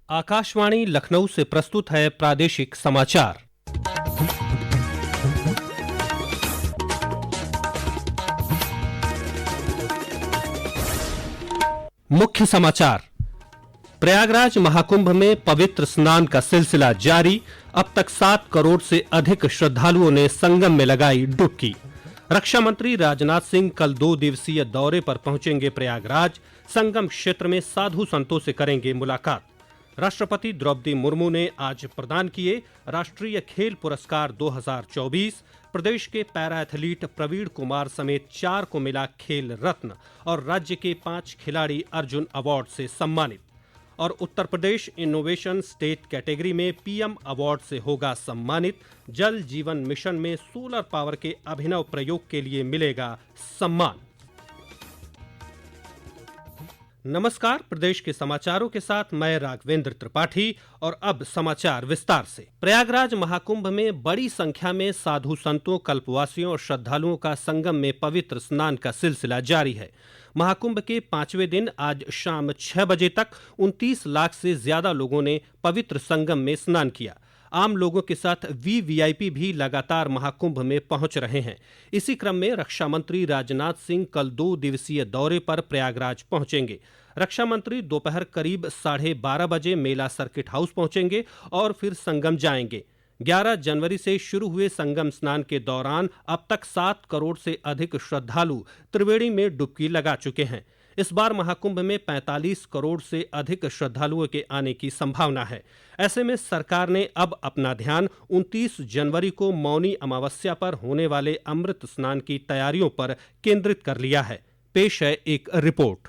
आकाशवाणी लखनऊ से प्रस्तुत है प्रादेशिक समाचार। मुख्य समाचार। प्रयागराज महाकुंभ में पवित्र स्नान का सिलसिला जारी। अब तक 7 करोड़ से अधिक श्रद्धालुओं ने संगम में लगाई डुबकी। रक्षा मंत्री राजनाथ सिंह कल 2 दिवसीय दौरे पर पहुंचेंगे प्रयागराज। संगम क्षेत्र में साधु संतों से करेंगे मुलाकात। राष्ट्रपति द्रौपदी मुर्मू ने आज प्रदान किए राष्ट्रीय खेल पुरस्कार 2024। प्रदेश के पैरा एथलीट प्रवीण कुमार समेत 4 को मिला खेल रत्न और राज्य के 5 खिलाड़ी अर्जुन अवार्ड से सम्मानित। और Uttar Pradesh innovation state category में पीएम अवार्ड से होगा सम्मानित। जल जीवन मिशन में सोलर पावर के अभिनव प्रयोग के लिए मिलेगा सम्मान। नमस्कार, प्रदेश के समाचारों के साथ मैं राघवेंद्र त्रिपाठी। और अब समाचार विस्तार से। प्रयागराज महाकुंभ में बड़ी संख्या में साधु संतों, कल्पवासियों और श्रद्धालुओं का संगम में पवित्र स्नान का सिलसिला जारी है। महाकुंभ के 5वें दिन आज शाम 6 बजे तक 29 लाख से ज्यादा लोगों ने पवित्र संगम में स्नान किया। आम लोगों के साथ वीवीआईपी भी लगातार महाकुंभ में पहुंच रहे हैं। इसी क्रम में रक्षा मंत्री राजनाथ सिंह कल 2 दिवसीय दौरे पर प्रयागराज पहुंचेंगे। रक्षा मंत्री दोपहर करीब 12:30 बजे मेला सर्किट हाउस पहुंचेंगे और फिर संगम जाएंगे। 11 जनवरी से शुरू हुए संगम स्नान के दौरान अब तक 7 करोड़ से अधिक श्रद्धालु त्रिवेणी में डुबकी लगा चुके हैं। इस बार महाकुंभ में 45 करोड़ से अधिक श्रद्धालुओं के आने की संभावना है। ऐसे में सरकार ने अब अपना ध्यान 29 जनवरी को मौनी अमावस्या पर होने वाले अमृत स्नान की तैयारियों पर केंद्रित कर लिया है। पेश है एक रिपोर्ट।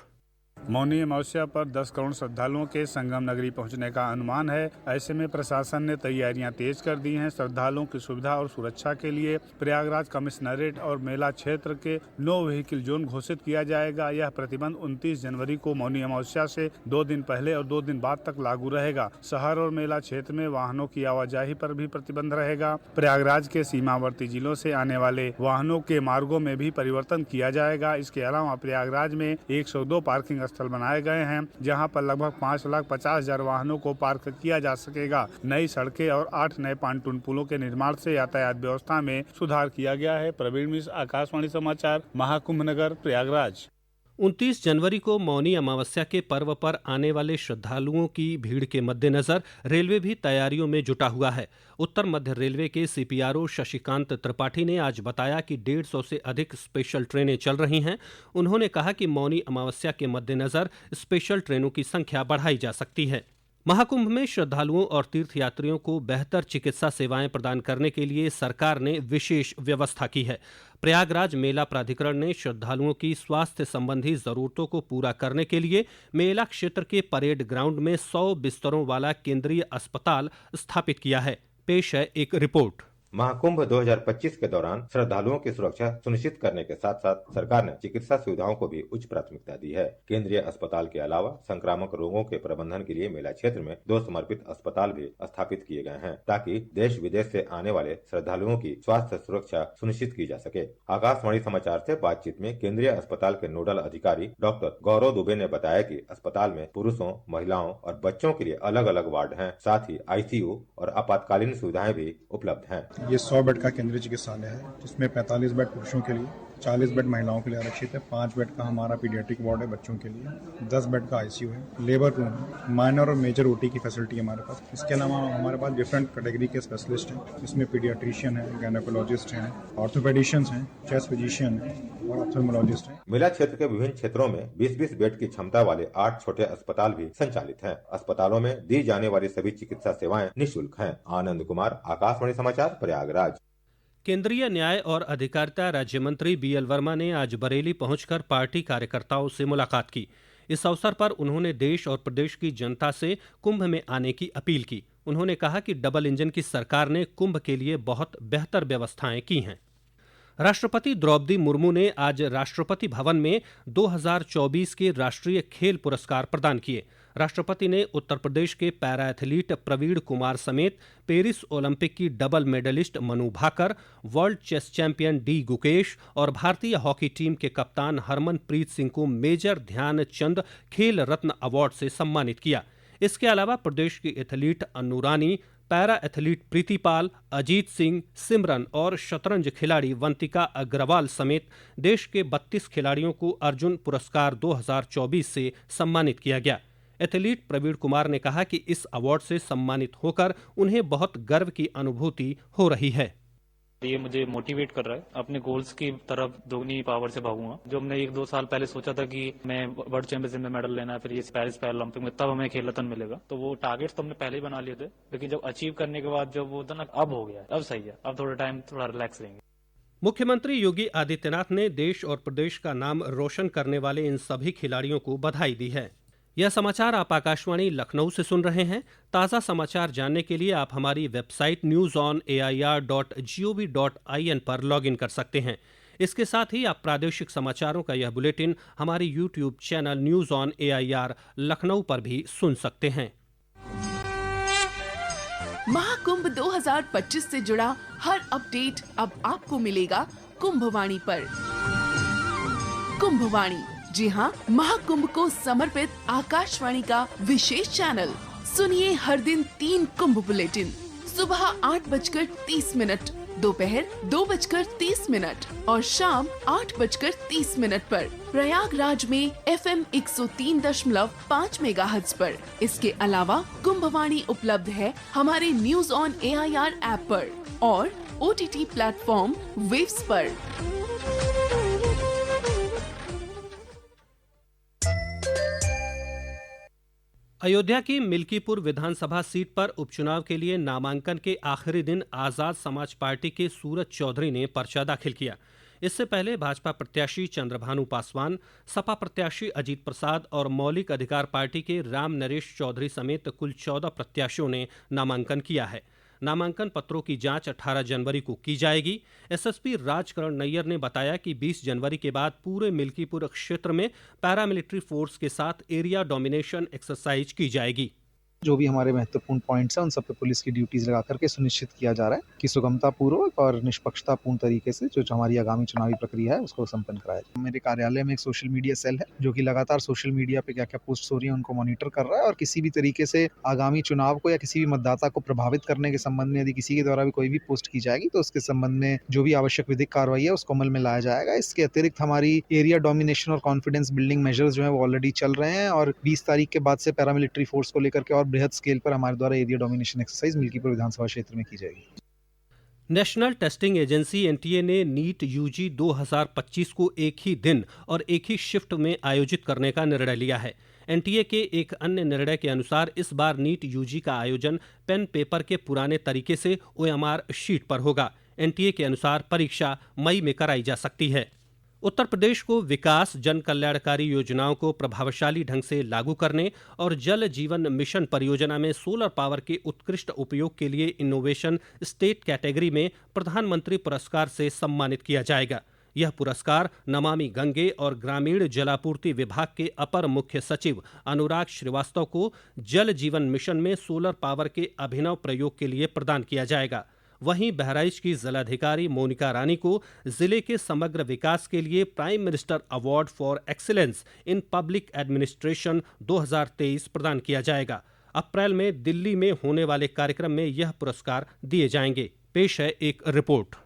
मौनी अमावस्या पर 10 करोड़ श्रद्धालुओं के संगम नगरी पहुंचने का अनुमान है। ऐसे में प्रशासन ने तैयारियां तेज कर दी हैं। श्रद्धालुओं की सुविधा और सुरक्षा के लिए प्रयागराज कमिश्नरेट और मेला क्षेत्र के नो व्हीकल जोन घोषित किया जाएगा। यह प्रतिबंध 29 जनवरी को मौनी अमावस्या से 2 दिन पहले और 2 दिन बाद तक लागू रहेगा। शहर और मेला क्षेत्र में वाहनों की आवाजाही पर भी प्रतिबंध रहेगा। प्रयागराज के सीमावर्ती जिलों से आने वाले वाहनों के मार्गों में भी परिवर्तन किया जाएगा। इसके अलावा प्रयागराज में 102 पार्किंग स्थल बनाए गए हैं, जहां पर लगभग 5,50,000 वाहनों को पार्क किया जा सकेगा। नई सड़कें और 8 नए पांटून पुलों के निर्माण से यातायात व्यवस्था में सुधार किया गया है। प्रवीण मिश्र, आकाशवाणी समाचार, महाकुंभ नगर, प्रयागराज। 29 जनवरी को मौनी अमावस्या के पर्व पर आने वाले श्रद्धालुओं की भीड़ के मद्देनजर रेलवे भी तैयारियों में जुटा हुआ है। उत्तर मध्य रेलवे के सीपीआरओ शशिकांत त्रिपाठी ने आज बताया कि 150 से अधिक स्पेशल ट्रेनें चल रही हैं। उन्होंने कहा कि मौनी अमावस्या के मद्देनजर स्पेशल ट्रेनों की संख्या बढ़ाई जा सकती है। महाकुंभ में श्रद्धालुओं और तीर्थयात्रियों को बेहतर चिकित्सा सेवाएं प्रदान करने के लिए सरकार ने विशेष व्यवस्था की है। प्रयागराज मेला प्राधिकरण ने श्रद्धालुओं की स्वास्थ्य संबंधी जरूरतों को पूरा करने के लिए मेला क्षेत्र के परेड ग्राउंड में 100 बिस्तरों वाला केंद्रीय अस्पताल स्थापित किया है। पेश है एक रिपोर्ट। महाकुंभ 2025 के दौरान श्रद्धालुओं की सुरक्षा सुनिश्चित करने के साथ साथ सरकार ने चिकित्सा सुविधाओं को भी उच्च प्राथमिकता दी है। केंद्रीय अस्पताल के अलावा संक्रामक रोगों के प्रबंधन के लिए मेला क्षेत्र में 2 समर्पित अस्पताल भी स्थापित किए गए हैं, ताकि देश विदेश से आने वाले श्रद्धालुओं की स्वास्थ्य सुरक्षा सुनिश्चित की जा सके। आकाशवाणी समाचार से बातचीत में केंद्रीय अस्पताल के नोडल अधिकारी डॉक्टर गौरव दुबे ने बताया कि अस्पताल में पुरुषों, महिलाओं और बच्चों के लिए अलग अलग वार्ड हैं। साथ ही आईसीयू और आपातकालीन सुविधाएं भी उपलब्ध हैं। ये 100 बेड का केंद्रीय चिकित्सालय है, जिसमें 45 बेड पुरुषों के लिए, 40 बेड महिलाओं के लिए आरक्षित है, 5 बेड का हमारा पीडियाट्रिक वार्ड है बच्चों के लिए, 10 बेड का आईसीयू है, लेबर रूम है, माइनर और मेजर ओटी की फैसिलिटी है हमारे पास। इसके अलावा हमारे पास डिफरेंट कैटेगरी के स्पेशलिस्ट हैं, जिसमें पीडियाट्रिशियन है, गायनेकोलॉजिस्ट हैं, ऑर्थोपेडिशियंस हैं, चेस्ट फिजिशियन हैं और ऑप्थेल्मोलॉजिस्ट हैं। मेला क्षेत्र के विभिन्न क्षेत्रों में 20-20 बेड की क्षमता वाले 8 छोटे अस्पताल भी संचालित हैं। अस्पतालों में दी जाने वाली सभी चिकित्सा सेवाएं निःशुल्क हैं। आनंद कुमार, आकाशवाणी समाचार, प्रयागराज। केंद्रीय न्याय और अधिकारिता राज्य मंत्री बीएल वर्मा ने आज बरेली पहुंचकर पार्टी कार्यकर्ताओं से मुलाकात की। इस अवसर पर उन्होंने देश और प्रदेश की जनता से कुंभ में आने की अपील की। उन्होंने कहा कि डबल इंजन की सरकार ने कुंभ के लिए बहुत बेहतर व्यवस्थाएं की हैं। राष्ट्रपति द्रौपदी मुर्मू ने आज राष्ट्रपति भवन में 2024 के राष्ट्रीय खेल पुरस्कार प्रदान किए। राष्ट्रपति ने उत्तर प्रदेश के पैरा एथलीट प्रवीण कुमार समेत पेरिस ओलंपिक की double medalist Manu Bhaker, world chess champion D Gukesh और भारतीय हॉकी टीम के कप्तान हरमनप्रीत सिंह को मेजर ध्यानचंद खेल रत्न अवार्ड से सम्मानित किया। इसके अलावा प्रदेश की एथलीट अन्नू रानी, पैरा एथलीट प्रीति पाल, अजीत सिंह, सिमरन और शतरंज खिलाड़ी वंतिका अग्रवाल समेत देश के 32 खिलाड़ियों को अर्जुन पुरस्कार 2024 से सम्मानित किया गया। एथलीट प्रवीण कुमार ने कहा कि इस अवार्ड से सम्मानित होकर उन्हें बहुत गर्व की अनुभूति हो रही है। ये मुझे मोटिवेट कर रहा है, अपने गोल्स की तरफ दोगुनी पावर से भागूंगा। जो हमने 1-2 साल पहले सोचा था कि मैं वर्ल्ड चैंपियनशिप में मेडल लेना है, फिर ये पेरिस पैरालंपिक में, तब हमें खेल रत्न मिलेगा। तो वो टारगेट्स तो हमने पहले ही बना लिए थे, लेकिन जब अचीव करने के बाद जब वो था ना, अब हो गया, अब सही है, अब थोड़ा टाइम थोड़ा रिलैक्स रहेंगे। मुख्यमंत्री योगी आदित्यनाथ ने देश और प्रदेश का नाम रोशन करने वाले इन सभी खिलाड़ियों को बधाई दी है। यह समाचार आप आकाशवाणी लखनऊ से सुन रहे हैं। ताज़ा समाचार जानने के लिए आप हमारी वेबसाइट newsonair.gov.in पर लॉगिन कर सकते हैं। इसके साथ ही आप प्रादेशिक समाचारों का यह बुलेटिन हमारे YouTube channel news on AIR Lucknow पर भी सुन सकते हैं। महाकुंभ 2025 से जुड़ा हर अपडेट अब आपको मिलेगा कुंभवाणी पर। कुंभवाणी, जी हाँ, महाकुंभ को समर्पित आकाशवाणी का विशेष चैनल। सुनिए हर दिन 3 कुंभ बुलेटिन, सुबह 8:30, दोपहर 2:30 और शाम 8:30 पर प्रयागराज में FM 103.5 मेगाहर्ट्ज पर। इसके अलावा कुंभवाणी उपलब्ध है हमारे न्यूज ऑन AIR ऐप पर और OTT प्लेटफॉर्म वेव्स पर। अयोध्या की मिल्कीपुर विधानसभा सीट पर उपचुनाव के लिए नामांकन के आखिरी दिन आजाद समाज पार्टी के सूरज चौधरी ने पर्चा दाखिल किया। इससे पहले भाजपा प्रत्याशी चंद्रभानु पासवान, सपा प्रत्याशी अजीत प्रसाद और मौलिक अधिकार पार्टी के राम नरेश चौधरी समेत कुल 14 प्रत्याशियों ने नामांकन किया है। नामांकन पत्रों की जांच 18 जनवरी को की जाएगी। एसएसपी राजकरण नैयर ने बताया कि 20 जनवरी के बाद पूरे मिल्कीपुर क्षेत्र में पैरामिलिट्री फोर्स के साथ एरिया डोमिनेशन एक्सरसाइज की जाएगी। जो भी हमारे महत्वपूर्ण पॉइंट्स हैं उन सब पे पुलिस की ड्यूटीज लगा करके सुनिश्चित किया जा रहा है कि सुगमतापूर्वक और निष्पक्षतापूर्ण तरीके से जो हमारी आगामी चुनावी प्रक्रिया है उसको संपन्न कराया जाए। मेरे कार्यालय में एक सोशल मीडिया सेल है जो कि लगातार सोशल मीडिया पे क्या क्या पोस्ट हो रही है उनको मॉनिटर कर रहा है और किसी भी तरीके से आगामी चुनाव को या किसी भी मतदाता को प्रभावित करने के संबंध में यदि किसी के द्वारा भी कोई भी पोस्ट की जाएगी तो उसके संबंध में जो भी आवश्यक विधिक कार्रवाई है उसको अमल में लाया जाएगा। इसके अतिरिक्त हमारी एरिया डोमिनेशन और कॉन्फिडेंस बिल्डिंग मेजर्स जो है वो ऑलरेडी चल रहे हैं और 20 तारीख के बाद से पैरामिलिट्री फोर्स को लेकर के और बृहद स्केल पर हमारे द्वारा एरिया डोमिनेशन एक्सरसाइज मिल्कीपुर विधानसभा क्षेत्र में की जाएगी। नेशनल टेस्टिंग एजेंसी NTA ने नीट UG 2025 को एक ही दिन और एक ही शिफ्ट में आयोजित करने का निर्णय लिया है। NTA के एक अन्य निर्णय के अनुसार इस बार नीट UG का आयोजन पेन पेपर के पुराने तरीके से OMR शीट पर होगा। NTA के अनुसार परीक्षा मई में कराई जा सकती है। उत्तर प्रदेश को विकास, जन कल्याणकारी योजनाओं को प्रभावशाली ढंग से लागू करने और जल जीवन मिशन परियोजना में सोलर पावर के उत्कृष्ट उपयोग के लिए इनोवेशन स्टेट कैटेगरी में प्रधानमंत्री पुरस्कार से सम्मानित किया जाएगा। यह पुरस्कार नमामि गंगे और ग्रामीण जलापूर्ति विभाग के अपर मुख्य सचिव अनुराग श्रीवास्तव को जल जीवन मिशन में सोलर पावर के अभिनव प्रयोग के लिए प्रदान किया जाएगा। वहीं बहराइच की जिलाधिकारी मोनिका रानी को जिले के समग्र विकास के लिए prime minister award for excellence in public administration 2023 प्रदान किया जाएगा। अप्रैल में दिल्ली में होने वाले कार्यक्रम में यह पुरस्कार दिए जाएंगे। पेश है एक रिपोर्ट।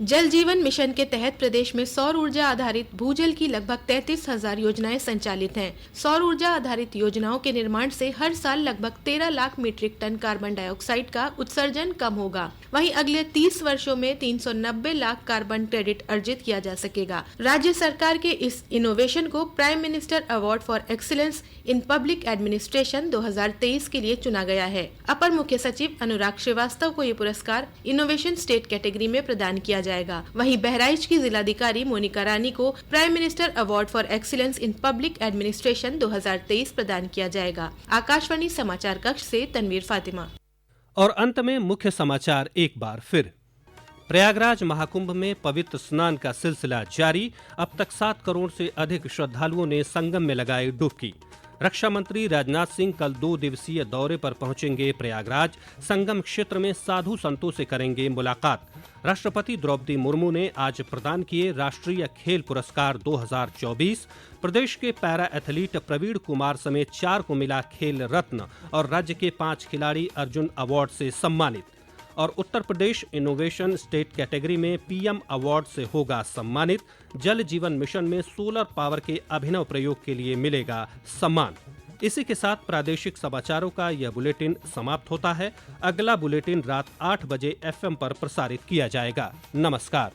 जल जीवन मिशन के तहत प्रदेश में सौर ऊर्जा आधारित भूजल की लगभग 33,000 योजनाएं संचालित हैं। सौर ऊर्जा आधारित योजनाओं के निर्माण से हर साल लगभग 13 lakh metric ton carbon dioxide का उत्सर्जन कम होगा। वहीं अगले 30 वर्षों में 390 लाख कार्बन क्रेडिट अर्जित किया जा सकेगा। राज्य सरकार के इस इनोवेशन को prime minister award for excellence in public administration 2023 के लिए चुना गया है। अपर मुख्य सचिव अनुराग श्रीवास्तव को ये पुरस्कार इनोवेशन स्टेट कैटेगरी में प्रदान किया जाएगा। वहीं बहराइच की जिलाधिकारी मोनिका रानी को prime minister award for excellence in public administration 2023 प्रदान किया जाएगा। आकाशवाणी समाचार कक्ष से तनवीर फातिमा। और अंत में मुख्य समाचार एक बार फिर। प्रयागराज महाकुंभ में पवित्र स्नान का सिलसिला जारी। अब तक 7 करोड़ से अधिक श्रद्धालुओं ने संगम में लगाई डुबकी। रक्षा मंत्री राजनाथ सिंह कल 2 दिवसीय दौरे पर पहुंचेंगे प्रयागराज। संगम क्षेत्र में साधु संतों से करेंगे मुलाकात। राष्ट्रपति द्रौपदी मुर्मू ने आज प्रदान किए राष्ट्रीय खेल पुरस्कार 2024। प्रदेश के पैरा एथलीट प्रवीण कुमार समेत 4 को मिला खेल रत्न और राज्य के 5 खिलाड़ी अर्जुन अवार्ड से सम्मानित। और Uttar Pradesh innovation state category में पीएम अवार्ड से होगा सम्मानित। जल जीवन मिशन में सोलर पावर के अभिनव प्रयोग के लिए मिलेगा सम्मान। इसी के साथ प्रादेशिक समाचारों का यह बुलेटिन समाप्त होता है। अगला बुलेटिन रात 8 बजे FM पर प्रसारित किया जाएगा। नमस्कार।